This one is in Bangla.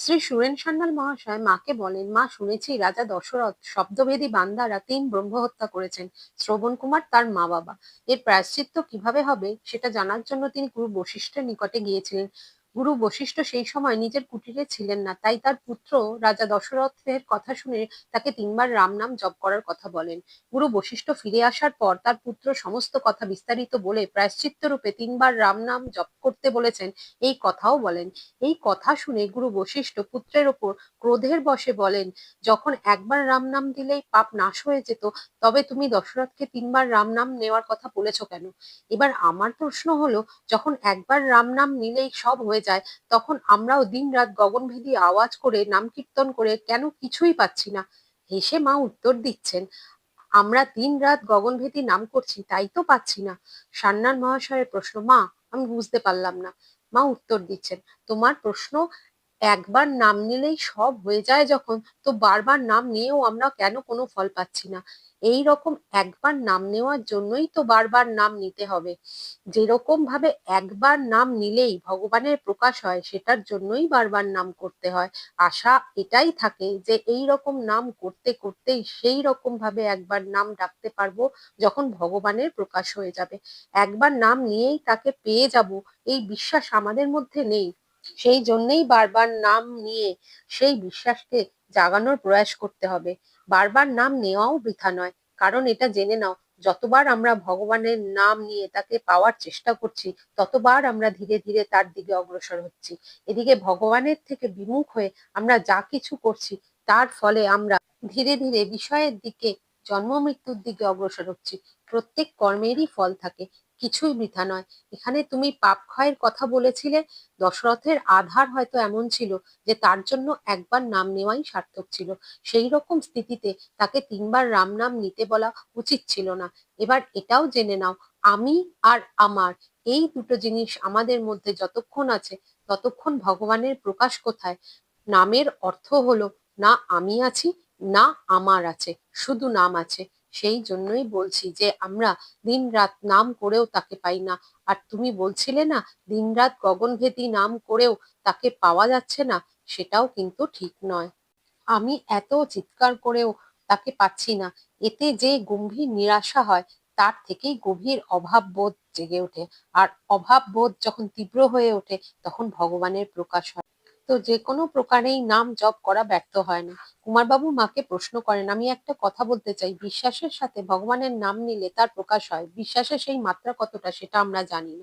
শ্রী সুরেন সান্যাল মহাশয় মাকে বলেন, মা শুনেছি রাজা দশরথ শব্দভেদী বান্দারা ৩ ব্রহ্ম হত্যা করেছেন। শ্রবণ কুমার তার মা বাবা। এর প্রায়শ্চিত্ত কিভাবে হবে সেটা জানার জন্য তিনি গুরু বশিষ্ঠের নিকটে গিয়েছিলেন। গুরু বশিষ্ঠ সেই সময় নিজের কুটিরে ছিলেন না, তাই তার পুত্র রাজা দশরথের কথা শুনে তাকে ৩ বার রাম নাম জপ করার কথা বলেন। গুরু বশিষ্ঠ ফিরে আসার পর তার পুত্র সমস্ত কথা বিস্তারিত বলে প্রায়শ্চিত্ত রূপে ৩ বার রাম নাম জপ করতে বলেছেন, এই কথাও বলেন। এই কথা শুনে গুরু বশিষ্ঠ পুত্রের ওপর ক্রোধের বশে বলেন, যখন একবার রাম নাম দিলেই পাপ নাশ হয়ে যেত, তবে তুমি দশরথকে ৩ বার রাম নাম নেওয়ার কথা বলেছ কেন? এবার আমার প্রশ্ন হলো, যখন একবার রাম নাম নিলেই সব হয়ে যায়, তখন আমরাও দিন রাত গগনভেদী আওয়াজ করে নাম কীর্তন করে কেন কিছুই পাচ্ছি না? হেসে মা উত্তর দিচ্ছেন, আমরা দিন রাত গগনভেদী নাম করছি, তাই তো পাচ্ছি না। সান্যাল মহাশয়ের প্রশ্ন, মা আমি বুঝতে পারলাম না। মা উত্তর দিচ্ছেন, তোমার প্রশ্ন, একবার নাম নিলেই সব হয়ে যায় যখন, তো বারবার নাম নিয়েও আমরা কেন কোনো ফল পাচ্ছি না? এই রকম একবার নাম নেওয়ার জন্যই তো বারবার নাম নিতে হবে। যেরকম ভাবে একবার নাম নিলেই ভগবানের প্রকাশ হয়, সেটার জন্যই বারবার নাম করতে হয়। আশা এটাই থাকে যে এই রকম নাম করতে করতেই সেই রকম ভাবে একবার নাম ডাকতে পারবো যখন ভগবানের প্রকাশ হয়ে যাবে। একবার নাম নিয়েই তাকে পেয়ে যাব, এই বিশ্বাস আমাদের মধ্যে নেই। সেই জন্যেই বারবার নাম নিয়ে সেই বিশ্বাসকে জাগানোর প্রয়াস করতে হবে। বারবার নাম নেওয়াও বৃথা নয়, কারণ এটা জেনে নাও, যতবার আমরা ভগবানের নাম নিয়ে তাকে পাওয়ার চেষ্টা করছি, ততবার আমরা ধীরে ধীরে তার দিকে অগ্রসর হচ্ছি। এদিকে ভগবানের থেকে বিমুখ হয়ে আমরা যা কিছু করছি, তার ফলে আমরা ধীরে ধীরে বিষয়ের দিকে, জন্ম মৃত্যুর দিকে অগ্রসর হচ্ছি। প্রত্যেক কর্মেরই ফল থাকে, কিছুই বৃথা নয়। এখানে তুমি পাপ ক্ষয়ের কথা বলেছিলে, দশরথের আধার হয়তো এমন ছিল যে তার জন্য একবার নাম নেওয়াই সার্থক ছিল। সেই রকম স্থিতিতে তাকে ৩ বার রাম নাম নিতে বলা উচিত ছিল না। এবার এটাও জেনে নাও, আমি আর আমার, এই দুটো জিনিস আমাদের মধ্যে যতক্ষণ আছে, ততক্ষণ ভগবানের প্রকাশ কোথায়? নামের অর্থ হলো, না আমি আছি, না আমার আছে, শুধু নাম আছে। সেই জন্যই বলছি যে আমরা দিন রাত নাম করেও তাকে পাই না। আর তুমি বলছিলে না দিনরাত গগনভেদী নাম করেও তাকে পাওয়া যাচ্ছে না, সেটাও কিন্তু ঠিক নয়। আমি এত চিৎকার করেও তাকে পাচ্ছি না, এতে যে গম্ভীর নিরাশা হয়, তার থেকেই গভীর অভাব বোধ জেগে ওঠে। আর অভাব বোধ যখন তীব্র হয়ে ওঠে, তখন ভগবানের প্রকাশ হয়। তো যে কোনো প্রকারেই নাম জপ করা ব্যর্থ হয় না। কুমারবাবু মাকে প্রশ্ন করেন, আমি একটা কথা বলতে চাই, বিশ্বাসের সাথে ভগবানের নাম নিলে তার প্রকাশ হয়, বিশ্বাসের সেই মাত্রা কতটা সেটা আমরা জানি না।